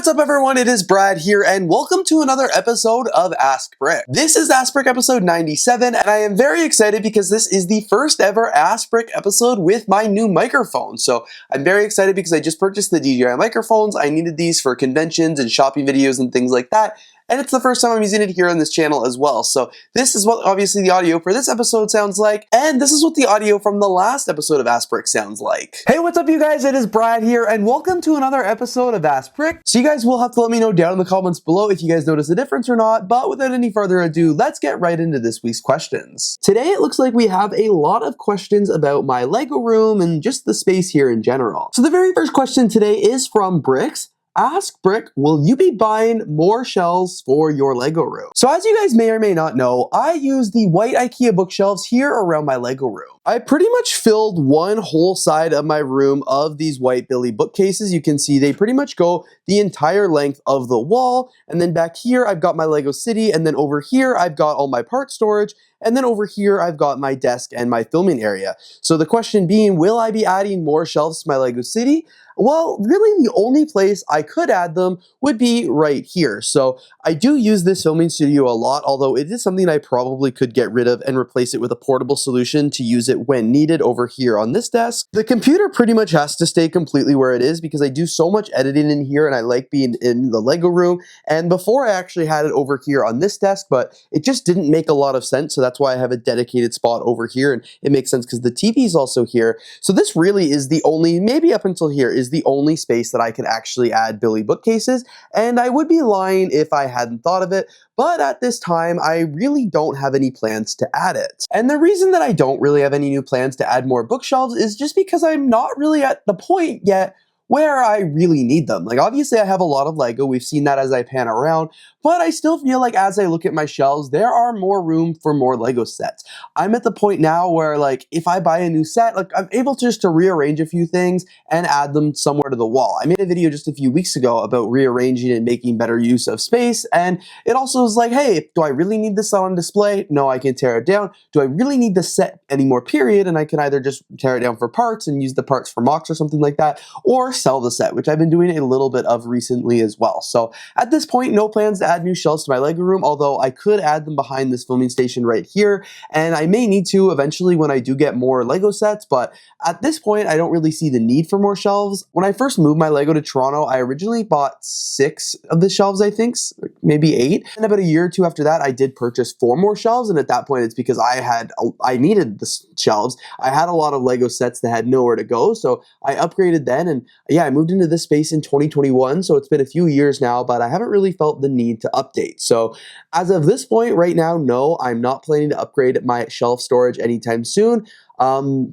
what's up everyone, it is Brad here and welcome to another episode of AskBrick. This is AskBrick episode 97 and I am very excited because this is the first ever AskBrick episode with my new microphone. So I'm very excited because I just purchased the DJI microphones. I needed these for conventions and shopping videos and things like that. And it's the first time I'm using it here on this channel as well. So this is what obviously the audio for this episode sounds like, and this is what the audio from the last episode of AskBrick sounds like. Hey, what's up you guys? It is Brad here, and welcome to another episode of AskBrick. So you guys will have to let me know down in the comments below if you guys notice a difference or not, but without any further ado, let's get right into this week's questions. Today it looks like we have a lot of questions about my Lego room and just the space here in general. So the very first question today is from Bricks. Ask Brick, will you be buying more shelves for your Lego room? So as you guys may or may not know, I use the white IKEA bookshelves here around my Lego room. I pretty much filled one whole side of my room of these white Billy bookcases. You can see they pretty much go the entire length of the wall. And then back here, I've got my Lego City. And then over here, I've got all my part storage. And then over here, I've got my desk and my filming area. So the question being, will I be adding more shelves to my Lego City? Well, really the only place I could add them would be right here. So I do use this filming studio a lot, although it is something I probably could get rid of and replace it with a portable solution to use it when needed over here on this desk. The computer pretty much has to stay completely where it is because I do so much editing in here and I like being in the Lego room. And before I actually had it over here on this desk, but it just didn't make a lot of sense. So that's why I have a dedicated spot over here, and it makes sense because the TV is also here. So this really is the only, maybe up until here, is the only space that I can actually add Billy bookcases, and I would be lying if I hadn't thought of it, but at this time, I really don't have any plans to add it. And the reason that I don't really have any new plans to add more bookshelves is just because I'm not really at the point yet where I really need them. Like obviously I have a lot of Lego, we've seen that as I pan around, but I still feel like as I look at my shelves, there are more room for more Lego sets. I'm at the point now where like if I buy a new set, like I'm able to just to rearrange a few things and add them somewhere to the wall. I made a video just a few weeks ago about rearranging and making better use of space, and it also was like, hey, do I really need this on display? No, I can tear it down. Do I really need the set anymore, period? And I can either just tear it down for parts and use the parts for mocks or something like that, or sell the set, which I've been doing a little bit of recently as well. So at this point, no plans to add new shelves to my Lego room, although I could add them behind this filming station right here, and I may need to eventually when I do get more Lego sets, but at this point, I don't really see the need for more shelves. When I first moved my Lego to Toronto, I originally bought 6 of the shelves, I think, maybe 8, and about a year or two after that, I did purchase 4 more shelves, and at that point, it's because I needed the shelves. I had a lot of Lego sets that had nowhere to go, so I upgraded then, and yeah, I moved into this space in 2021, so it's been a few years now, but I haven't really felt the need to update. So as of this point right now, no, I'm not planning to upgrade my shelf storage anytime soon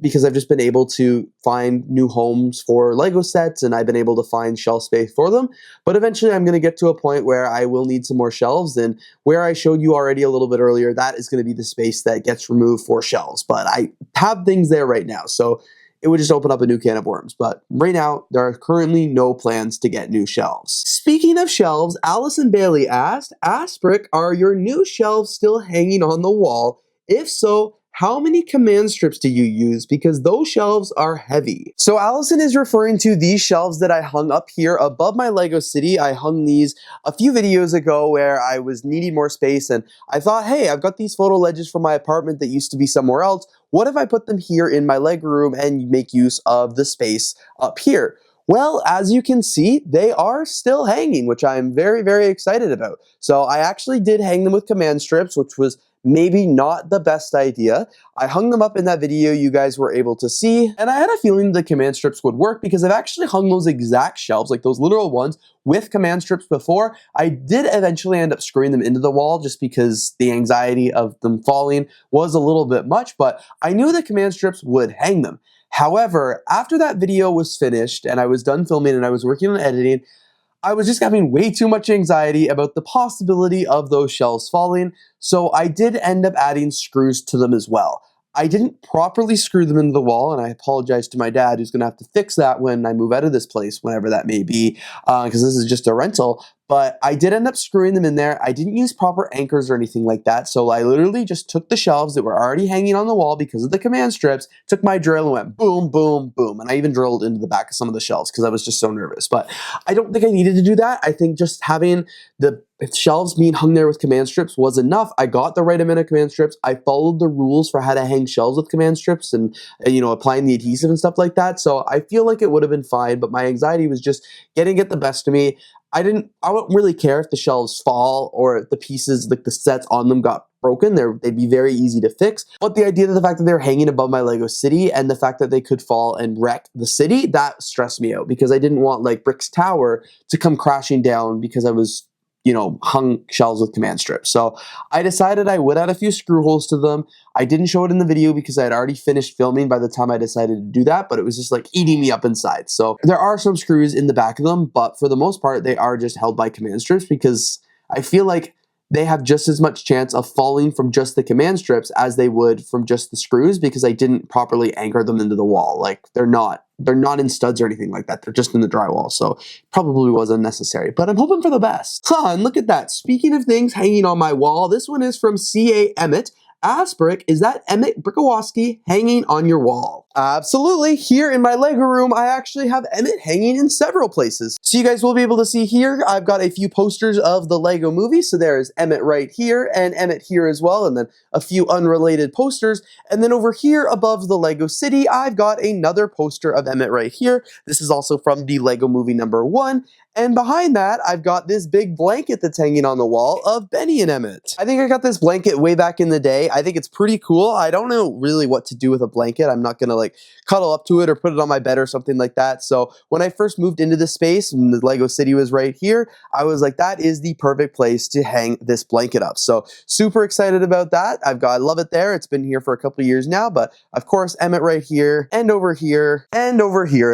because I've just been able to find new homes for Lego sets and I've been able to find shelf space for them. But eventually I'm going to get to a point where I will need some more shelves, and where I showed you already a little bit earlier, that is going to be the space that gets removed for shelves. But I have things there right now, so it would just open up a new can of worms. But right now, there are currently no plans to get new shelves. Speaking of shelves, Allison Bailey asked, AskBrick, are your new shelves still hanging on the wall? If so, how many command strips do you use? Because those shelves are heavy. So Allison is referring to these shelves that I hung up here above my Lego City. I hung these a few videos ago where I was needing more space, and I thought, hey, I've got these photo ledges from my apartment that used to be somewhere else. What if I put them here in my Lego room and make use of the space up here? Well, as you can see, they are still hanging, which I'm very, very excited about. So I actually did hang them with command strips, which was maybe not the best idea. I hung them up in that video you guys were able to see, and I had a feeling the command strips would work because I've actually hung those exact shelves, like those literal ones, with command strips before. I did eventually end up screwing them into the wall just because the anxiety of them falling was a little bit much, but I knew the command strips would hang them. However, after that video was finished and I was done filming and I was working on editing, I was just having way too much anxiety about the possibility of those shelves falling, so I did end up adding screws to them as well. I didn't properly screw them into the wall, and I apologize to my dad who's going to have to fix that when I move out of this place, whenever that may be, because this is just a rental. but I did end up screwing them in there. I didn't use proper anchors or anything like that, so I literally just took the shelves that were already hanging on the wall because of the command strips, took my drill and went boom, boom, boom, and I even drilled into the back of some of the shelves because I was just so nervous. But I don't think I needed to do that. I think just having the shelves being hung there with command strips was enough. I got the right amount of command strips. I followed the rules for how to hang shelves with command strips and, applying the adhesive and stuff like that. So I feel like it would have been fine, but my anxiety was just getting it the best of me. I don't really care if the shelves fall or if the pieces, like the sets on them, got broken. They'd be very easy to fix. But the idea of the fact that they're hanging above my Lego city and the fact that they could fall and wreck the city, that stressed me out because I didn't want like Brick's tower to come crashing down because I was hung shelves with command strips. So I decided I would add a few screw holes to them. I didn't show it in the video because I had already finished filming by the time I decided to do that, but it was just like eating me up inside. So there are some screws in the back of them, but for the most part, they are just held by command strips because I feel like they have just as much chance of falling from just the command strips as they would from just the screws because I didn't properly anchor them into the wall. Like they're not in studs or anything like that. They're just in the drywall. So probably was unnecessary, but I'm hoping for the best. And look at that. Speaking of things hanging on my wall, this one is from CA Emmet. AskBrick, is that Emmet Brickowski hanging on your wall? Absolutely. Here in my Lego room, I actually have Emmet hanging in several places. So you guys will be able to see here, I've got a few posters of the Lego movie. So there's Emmet right here and Emmet here as well, and then a few unrelated posters. And then over here above the Lego city, I've got another poster of Emmet right here. This is also from the Lego movie #1. And behind that, I've got this big blanket that's hanging on the wall of Benny and Emmet. I think I got this blanket way back in the day. I think it's pretty cool. I don't know really what to do with a blanket. I'm not gonna like cuddle up to it or put it on my bed or something like that. So when I first moved into this space and the Lego city was right here, I was like, that is the perfect place to hang this blanket up. So super excited about that. I love it there. It's been here for a couple of years now, but of course, Emmet right here and over here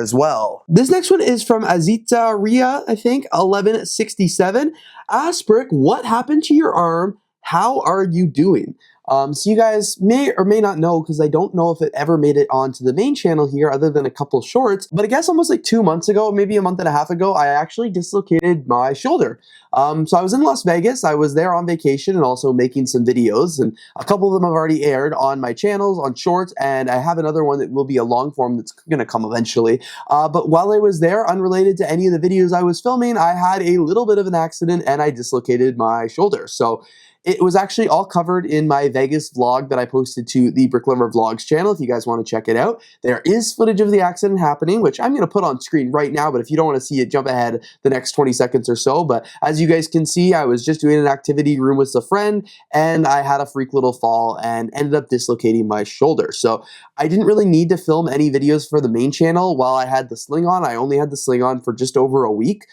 as well. This next one is from Azita Ria, I think, 1167. AskBrick, what happened to your arm? How are you doing? So you guys may or may not know, because I don't know if it ever made it onto the main channel here other than a couple shorts, but I guess almost like 2 months ago, maybe a month and a half ago, I actually dislocated my shoulder. So I was in Las Vegas. I was there on vacation and also making some videos, and a couple of them have already aired on my channels on shorts, and I have another one that will be a long form that's going to come eventually. But while I was there, unrelated to any of the videos I was filming, I had a little bit of an accident and I dislocated my shoulder. So it was actually all covered in my Vegas vlog that I posted to the BRICKLOVER Vlogs channel if you guys want to check it out. There is footage of the accident happening, which I'm going to put on screen right now, but if you don't want to see it, jump ahead the next 20 seconds or so. But as you guys can see, I was just doing an activity room with a friend, and I had a freak little fall and ended up dislocating my shoulder. So I didn't really need to film any videos for the main channel while I had the sling on. I only had the sling on for just over a week,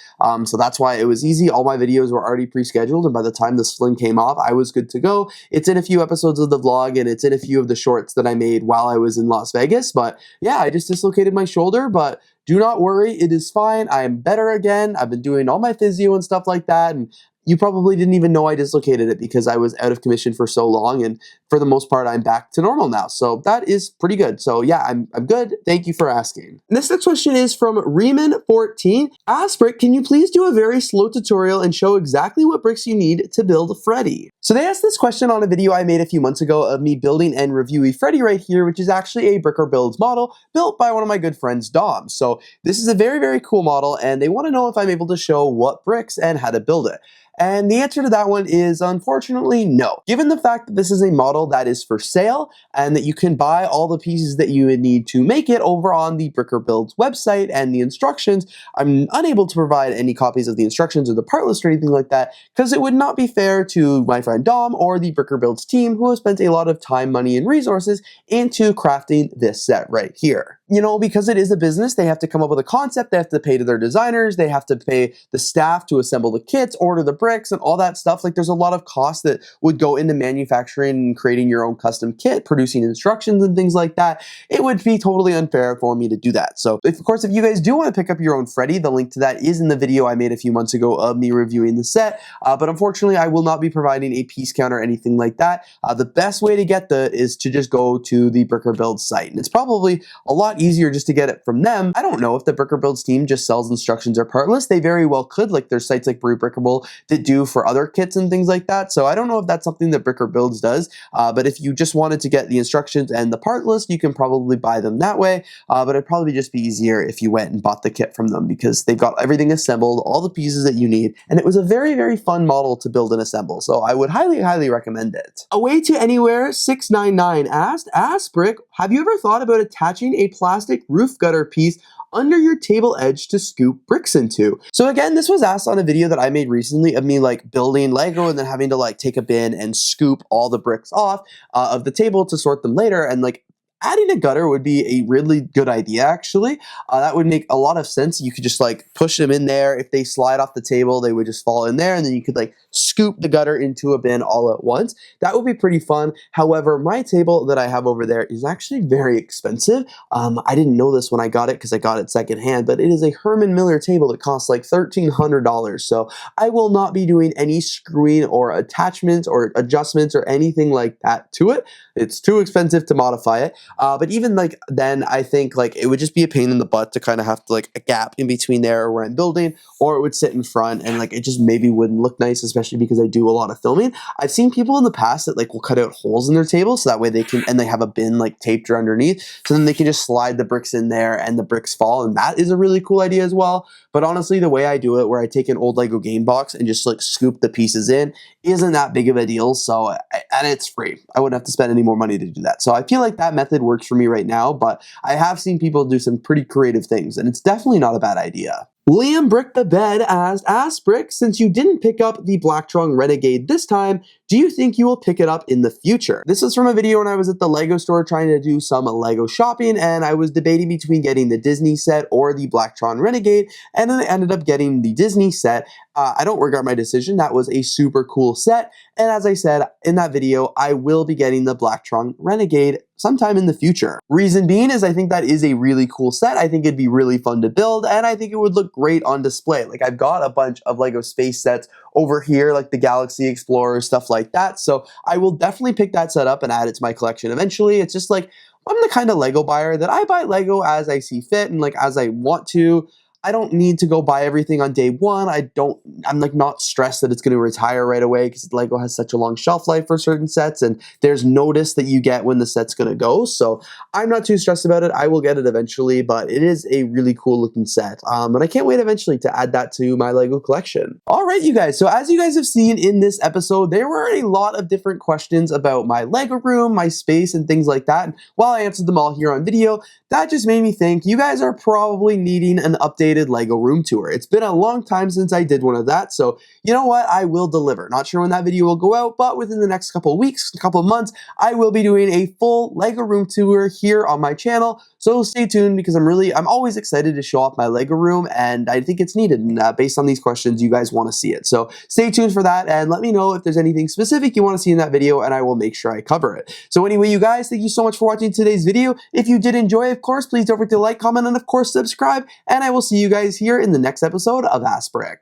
so that's why it was easy. All my videos were already pre-scheduled, and by the time the sling came off, I was good to go. It's in a few episodes of the vlog, and it's in a few of the shorts that I made while I was in Las Vegas. But yeah, I just dislocated my shoulder, but do not worry, it is fine. I am better again. I've been doing all my physio and stuff like that, and you probably didn't even know I dislocated it because I was out of commission for so long, and for the most part, I'm back to normal now. So that is pretty good. So yeah, I'm good. Thank you for asking. This next question is from Riemann14. AskBrick, can you please do a very slow tutorial and show exactly what bricks you need to build Freddy? So they asked this question on a video I made a few months ago of me building and reviewing Freddy right here, which is actually a Bricker Builds model built by one of my good friends, Dom. So this is a very, very cool model, and they want to know if I'm able to show what bricks and how to build it. And the answer to that one is unfortunately no. Given the fact that this is a model that is for sale and that you can buy all the pieces that you would need to make it over on the Bricker Builds website and the instructions, I'm unable to provide any copies of the instructions or the part list or anything like that because it would not be fair to my friend Dom or the Bricker Builds team who has spent a lot of time, money, and resources into crafting this set right here. You know, because it is a business, they have to come up with a concept, they have to pay to their designers, they have to pay the staff to assemble the kits, order the bricks, and all that stuff. Like, there's a lot of costs that would go into manufacturing and creating your own custom kit, producing instructions and things like that. It would be totally unfair for me to do that. So, of course, if you guys do want to pick up your own Freddy, the link to that is in the video I made a few months ago of me reviewing the set. But unfortunately, I will not be providing a piece count or anything like that. The best way to get that is to just go to the Bricker Builds site. And it's probably a lot lot easier just to get it from them. I don't know if the Bricker Builds team just sells instructions or part lists. They very well could, like there's sites like Brickable that do for other kits and things like that. So I don't know if that's something that Bricker Builds does, but if you just wanted to get the instructions and the part list, you can probably buy them that way. But it'd probably just be easier if you went and bought the kit from them because they've got everything assembled, all the pieces that you need, and it was a very, very fun model to build and assemble. So I would highly, highly recommend it. Away to Anywhere 699 asked, AskBrick, have you ever thought about attaching a plastic roof gutter piece under your table edge to scoop bricks into? So again, this was asked on a video that I made recently of me like building Lego and then having to like take a bin and scoop all the bricks off of the table to sort them later, and like adding a gutter would be a really good idea, actually. That would make a lot of sense. You could just like push them in there. If they slide off the table, they would just fall in there, and then you could like scoop the gutter into a bin all at once. That would be pretty fun. However, my table that I have over there is actually very expensive. I didn't know this when I got it because I got it secondhand, but it is a Herman Miller table that costs like $1,300. So I will not be doing any screwing or attachments or adjustments or anything like that to it. It's too expensive to modify it. But even like then, I think like it would just be a pain in the butt to kind of have to like a gap in between there where I'm building, or it would sit in front and like it just maybe wouldn't look nice, especially because I do a lot of filming. I've seen people in the past that like will cut out holes in their table so that way they can, and they have a bin like taped underneath, so then they can just slide the bricks in there and the bricks fall, and that is a really cool idea as well. But honestly, the way I do it, where I take an old Lego game box and just like scoop the pieces in, isn't that big of a deal. So, and it's free. I wouldn't have to spend any more money to do that. So I feel like that method works for me right now, but I have seen people do some pretty creative things, and it's definitely not a bad idea. William Brick the Bed asked, AskBrick, since you didn't pick up the Blacktron Renegade this time, do you think you will pick it up in the future? This is from a video when I was at the Lego store trying to do some Lego shopping, and I was debating between getting the Disney set or the Blacktron Renegade, and then I ended up getting the Disney set. I don't regret my decision. That was a super cool set, and as I said in that video, I will be getting the Blacktron Renegade sometime in the future. Reason being is I think that is a really cool set. I think it'd be really fun to build, and I think it would look great on display. Like I've got a bunch of Lego space sets over here, like the Galaxy Explorer, stuff like that. So I will definitely pick that set up and add it to my collection eventually. It's just like, I'm the kind of Lego buyer that I buy Lego as I see fit and like as I want to. I don't need to go buy everything on day one. I'm like not stressed that it's going to retire right away because Lego has such a long shelf life for certain sets, and there's notice that you get when the set's going to go. So I'm not too stressed about it. I will get it eventually, but it is a really cool looking set. And I can't wait eventually to add that to my Lego collection. All right, you guys. So as you guys have seen in this episode, there were a lot of different questions about my Lego room, my space, and things like that. And while I answered them all here on video, that just made me think you guys are probably needing an updated Lego room tour. It's been a long time since I did one of that, so you know what? I will deliver. Not sure when that video will go out, but within the next couple of weeks, couple of months, I will be doing a full Lego room tour here on my channel. So stay tuned because I'm always excited to show off my Lego room, and I think it's needed. And based on these questions, you guys want to see it. So stay tuned for that, and let me know if there's anything specific you want to see in that video, and I will make sure I cover it. So anyway, you guys, thank you so much for watching today's video. If you did enjoy, of course, please don't forget to like, comment, and of course, subscribe, and I will see you guys here in the next episode of AskBrick.